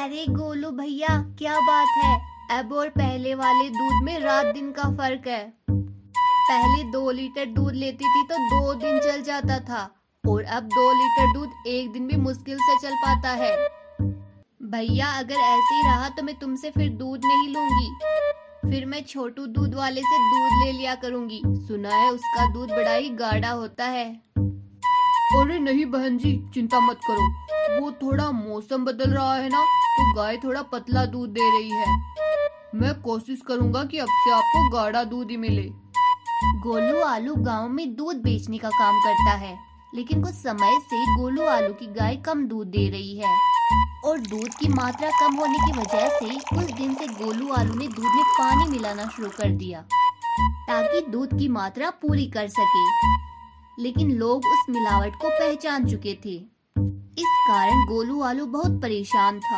अरे गोलू भैया, क्या बात है। अब और पहले वाले दूध में रात दिन का फर्क है। पहले 2 लीटर दूध लेती थी तो 2 दिन चल जाता था, और अब 2 लीटर दूध एक दिन भी मुश्किल से चल पाता है। भैया अगर ऐसे ही रहा तो मैं तुमसे फिर दूध नहीं लूंगी। फिर मैं छोटू दूध वाले से दूध ले लिया करूंगी। सुना है उसका दूध बड़ा ही गाढ़ा होता है। अरे नहीं बहन जी, चिंता मत करो। वो थोड़ा मौसम बदल रहा है ना, तो गाय थोड़ा पतला दूध दे रही है। मैं कोशिश करूंगा कि अब से आपको गाढ़ा दूध ही मिले। गोलू आलू गांव में दूध बेचने का काम करता है, लेकिन कुछ समय से गोलू आलू की गाय कम दूध दे रही है, और दूध की मात्रा कम होने की वजह से कुछ दिन से गोलू आलू ने दूध में पानी मिलाना शुरू कर दिया, ताकि दूध की मात्रा पूरी कर सके। लेकिन लोग उस मिलावट को पहचान चुके थे। इस कारण गोलू आलू बहुत परेशान था।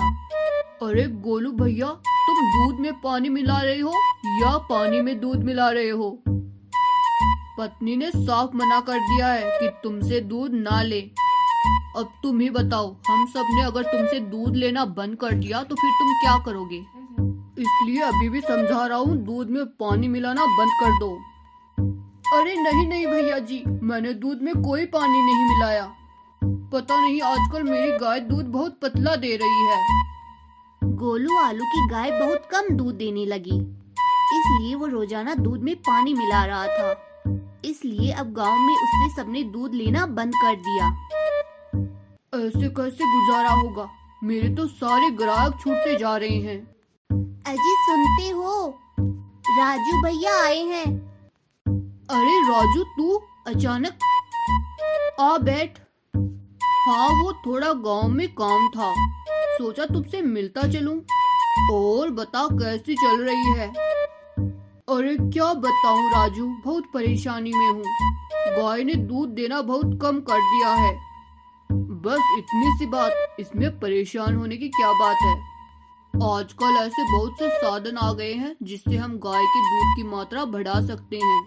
अरे गोलू भैया, तुम दूध में पानी मिला रहे हो या पानी में दूध मिला रहे हो? पत्नी ने साफ मना कर दिया है कि तुमसे दूध ना ले। अब तुम ही बताओ, हम सब ने अगर तुमसे दूध लेना बंद कर दिया तो फिर तुम क्या करोगे? इसलिए अभी भी समझा रहा हूँ, दूध में पानी मिलाना बंद कर दो। अरे नहीं नहीं भैया जी, मैंने दूध में कोई पानी नहीं मिलाया। पता नहीं आजकल मेरी गाय दूध बहुत पतला दे रही है। गोलू आलू की गाय बहुत कम दूध देने लगी, इसलिए वो रोजाना दूध में पानी मिला रहा था। इसलिए अब गांव में उसने सबने दूध लेना बंद कर दिया। ऐसे कैसे गुजारा होगा? मेरे तो सारे ग्राहक छूटते जा रहे हैं। अजी सुनते हो, राजू भैया आए हैं। अरे राजू, तू अचानक आ बैठ। हाँ, वो थोड़ा गांव में काम था, सोचा तुमसे मिलता चलूं। और बता, कैसी चल रही है? अरे क्या बताऊं राजू, बहुत परेशानी में हूँ। गाय ने दूध देना बहुत कम कर दिया है। बस इतनी सी बात, इसमें परेशान होने की क्या बात है? आजकल ऐसे बहुत से साधन आ गए हैं जिससे हम गाय के दूध की मात्रा बढ़ा सकते हैं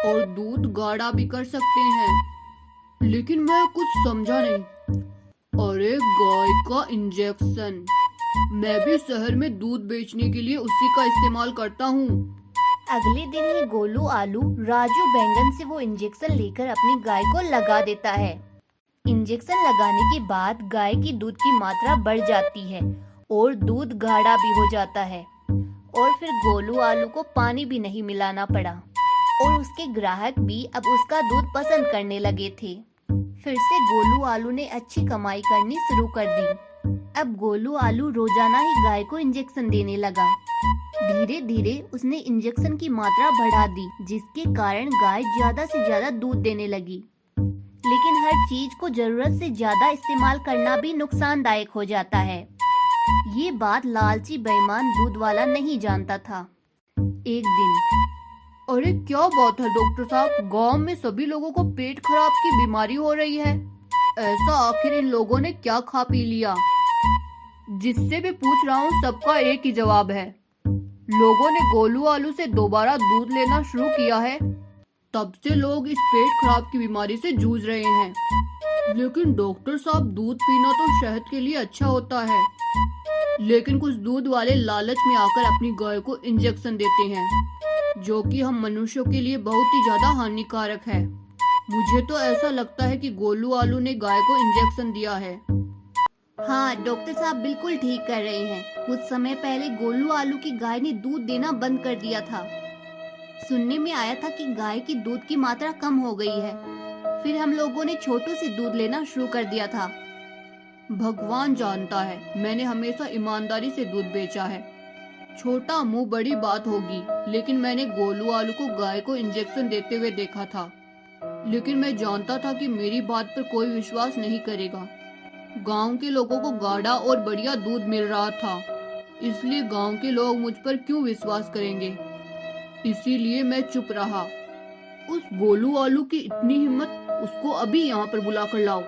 और दूध गाढ़ा भी कर सकते हैं। लेकिन मैं कुछ समझा नहीं। अरे गाय का इंजेक्शन, मैं भी शहर में दूध बेचने के लिए उसी का इस्तेमाल करता हूँ। अगले दिन ही गोलू आलू राजू बैंगन से वो इंजेक्शन लेकर अपनी गाय को लगा देता है। इंजेक्शन लगाने के बाद गाय की दूध की मात्रा बढ़ जाती है और दूध गाढ़ा भी हो जाता है, और फिर गोलू आलू को पानी भी नहीं मिलाना पड़ा, और उसके ग्राहक भी अब उसका दूध पसंद करने लगे थे। फिर से गोलू आलू ने अच्छी कमाई करनी शुरू कर दी। अब गोलू आलू रोजाना ही गाय को इंजेक्शन देने लगा। धीरे धीरे उसने इंजेक्शन की मात्रा बढ़ा दी, जिसके कारण गाय ज्यादा से ज्यादा दूध देने लगी। लेकिन हर चीज को जरूरत से ज्यादा इस्तेमाल करना भी नुकसानदायक हो जाता है। ये बात लालची बेईमान दूध वाला नहीं जानता था। एक दिन, अरे क्या बात है डॉक्टर साहब, गांव में सभी लोगों को पेट खराब की बीमारी हो रही है। ऐसा आखिर इन लोगों ने क्या खा पी लिया? जिससे भी पूछ रहा हूँ सबका एक ही जवाब है, लोगों ने गोलू आलू से दोबारा दूध लेना शुरू किया है, तब से लोग इस पेट खराब की बीमारी से जूझ रहे हैं। लेकिन डॉक्टर साहब, दूध पीना तो सेहत के लिए अच्छा होता है, लेकिन कुछ दूध वाले लालच में आकर अपनी गाय को इंजेक्शन देते हैं, जो कि हम मनुष्यों के लिए बहुत ही ज्यादा हानिकारक है। मुझे तो ऐसा लगता है कि गोलू आलू ने गाय को इंजेक्शन दिया है। हाँ डॉक्टर साहब बिल्कुल ठीक कर रहे हैं। कुछ समय पहले गोलू आलू की गाय ने दूध देना बंद कर दिया था। सुनने में आया था कि गाय की दूध की मात्रा कम हो गई है। फिर हम लोगों ने छोटू से दूध लेना शुरू कर दिया था। भगवान जानता है, मैंने हमेशा ईमानदारी से दूध बेचा है। छोटा मुंह बड़ी बात होगी, लेकिन मैंने गोलू आलू को गाय को इंजेक्शन देते हुए देखा था। लेकिन मैं जानता था कि मेरी बात पर कोई विश्वास नहीं करेगा। गांव के लोगों को गाढ़ा और बढ़िया दूध मिल रहा था, इसलिए गांव के लोग मुझ पर क्यों विश्वास करेंगे? इसीलिए मैं चुप रहा। उस गोलू आलू की इतनी हिम्मत, उसको अभी यहाँ पर बुला कर लाओ।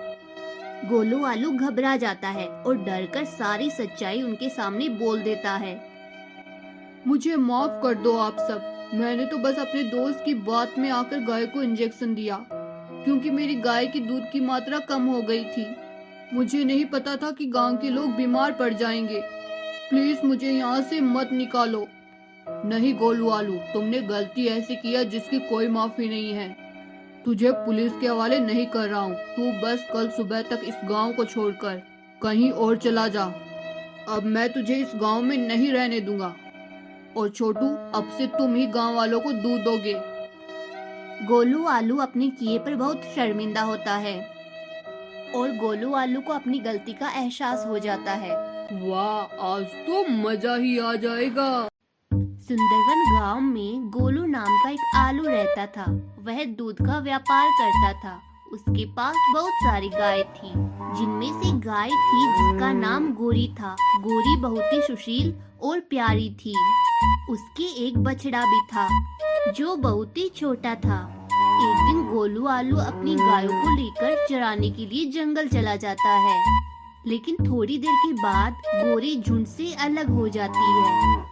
गोलू आलू घबरा जाता है और डरकर सारी सच्चाई उनके सामने बोल देता है। मुझे माफ कर दो आप सब, मैंने तो बस अपने दोस्त की बात में आकर गाय को इंजेक्शन दिया, क्योंकि मेरी गाय की दूध की मात्रा कम हो गई थी। मुझे नहीं पता था कि गांव के लोग बीमार पड़ जाएंगे। प्लीज मुझे यहाँ से मत निकालो। नहीं गोलू आलू, तुमने गलती ऐसी किया जिसकी कोई माफी नहीं है। तुझे पुलिस के हवाले नहीं कर रहा हूँ। तू बस कल सुबह तक इस गांव को छोड़कर कहीं और चला जा। अब मैं तुझे इस गांव में नहीं रहने दूंगा। और छोटू, अब से तुम ही गांव वालों को दूध दोगे। गोलू आलू अपने किए पर बहुत शर्मिंदा होता है और गोलू आलू को अपनी गलती का एहसास हो जाता है। वाह, आज तो मजा ही आ जाएगा। सुंदरवन गांव में गोलू नाम का एक आलू रहता था। वह दूध का व्यापार करता था। उसके पास बहुत सारी गाय थी, जिनमें से गाय थी जिसका नाम गोरी था। गोरी बहुत ही सुशील और प्यारी थी। उसके एक बछड़ा भी था जो बहुत ही छोटा था। एक दिन गोलू आलू अपनी गायों को लेकर चराने के लिए जंगल चला जाता है, लेकिन थोड़ी देर के बाद गोरी झुंड से अलग हो जाती है।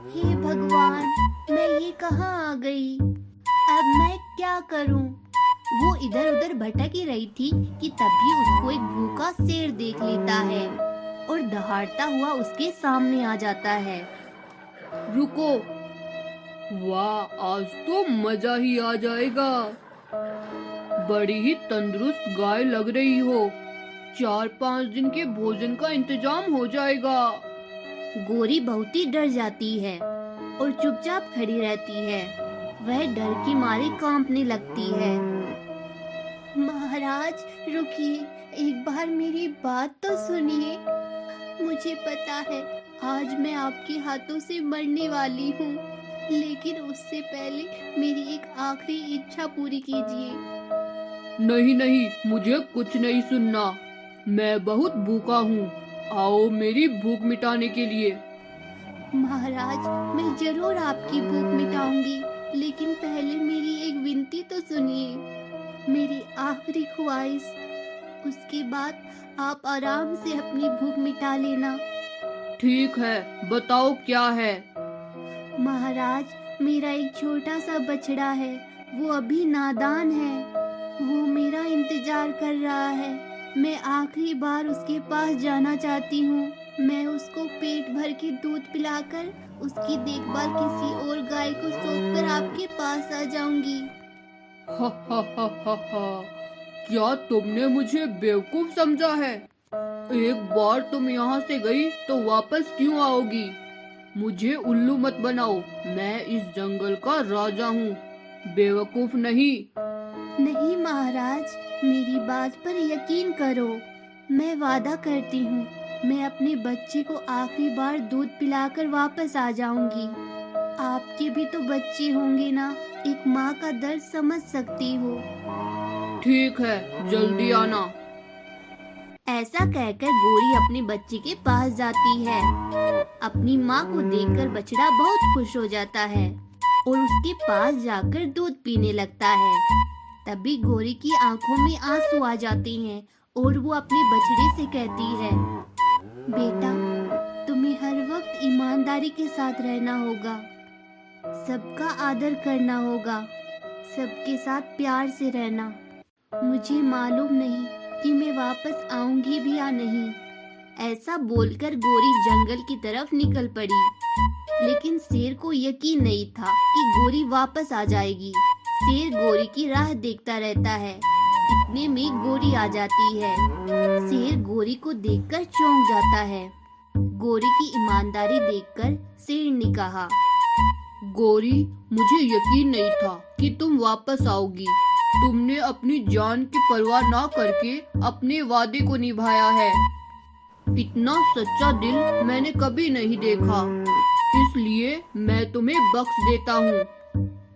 हे भगवान, मैं ये कहाँ आ गई? अब मैं क्या करूं? वो इधर उधर भटक ही रही थी कि तभी उसको एक भूखा शेर देख लेता है और दहाड़ता हुआ उसके सामने आ जाता है। रुको। वाह, आज तो मजा ही आ जाएगा। बड़ी ही तंदुरुस्त गाय लग रही हो। 4-5 दिन के भोजन का इंतजाम हो जाएगा। गोरी बहुत ही डर जाती है और चुपचाप खड़ी रहती है। वह डर के मारे कांपने लगती है। महाराज रुकिए, एक बार मेरी बात तो सुनिए। मुझे पता है आज मैं आपके हाथों से मरने वाली हूँ, लेकिन उससे पहले मेरी एक आखिरी इच्छा पूरी कीजिए। नहीं नहीं, मुझे कुछ नहीं सुनना। मैं बहुत भूखा हूँ। आओ मेरी भूख मिटाने के लिए। महाराज, मैं जरूर आपकी भूख मिटाऊंगी, लेकिन पहले मेरी एक विनती तो सुनिए। मेरी आखिरी ख्वाहिश, उसके बाद आप आराम से अपनी भूख मिटा लेना। ठीक है, बताओ क्या है। महाराज, मेरा एक छोटा सा बछड़ा है। वो अभी नादान है। वो मेरा इंतजार कर रहा है। मैं आखिरी बार उसके पास जाना चाहती हूँ। मैं उसको पेट भर के दूध पिलाकर उसकी देखभाल किसी और गाय को सौंपकर आपके पास आ जाऊंगी। हा हा हा हा हा। क्या तुमने मुझे बेवकूफ समझा है? एक बार तुम यहाँ से गई तो वापस क्यों आओगी? मुझे उल्लू मत बनाओ। मैं इस जंगल का राजा हूँ, बेवकूफ नहीं। नहीं महाराज, मेरी बात पर यकीन करो। मैं वादा करती हूँ, मैं अपने बच्चे को आखिरी बार दूध पिलाकर वापस आ जाऊंगी। आपके भी तो बच्चे होंगे ना, एक माँ का दर्द समझ सकती हो। ठीक है, जल्दी आना। ऐसा कहकर गोरी अपने बच्चे के पास जाती है। अपनी माँ को देखकर बछड़ा बहुत खुश हो जाता है और उसके पास जाकर दूध पीने लगता है। तभी गोरी की आंखों में आंसू आ जाते हैं और वो अपने बछड़े से कहती है, बेटा, तुम्हें हर वक्त ईमानदारी के साथ रहना होगा, सबका आदर करना होगा, सबके साथ प्यार से रहना। मुझे मालूम नहीं कि मैं वापस आऊंगी भी या नहीं। ऐसा बोलकर गोरी जंगल की तरफ निकल पड़ी, लेकिन शेर को यकीन नहीं था कि गोरी वापस आ जाएगी। शेर गोरी की राह देखता रहता है। इतने में गोरी आ जाती है। शेर गोरी को देखकर चौंक जाता है। गोरी की ईमानदारी देखकर शेर ने कहा, गोरी, मुझे यकीन नहीं था कि तुम वापस आओगी। तुमने अपनी जान की परवाह ना करके अपने वादे को निभाया है। इतना सच्चा दिल मैंने कभी नहीं देखा, इसलिए मैं तुम्हें बख्श देता हूँ।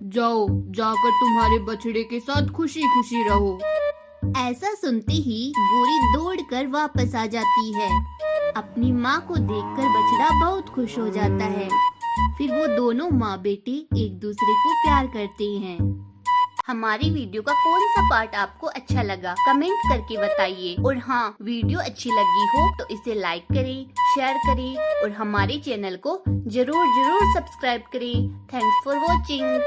जाओ, जाकर तुम्हारे बछड़े के साथ खुशी खुशी रहो। ऐसा सुनते ही गोरी दौड़कर वापस आ जाती है। अपनी माँ को देखकर बछड़ा बहुत खुश हो जाता है। फिर वो दोनों माँ बेटे एक दूसरे को प्यार करते हैं। हमारी वीडियो का कौन सा पार्ट आपको अच्छा लगा कमेंट करके बताइए। और हाँ, वीडियो अच्छी लगी हो तो इसे लाइक करें, शेयर करें और हमारे चैनल को जरूर सब्सक्राइब करें। Thanks for watching.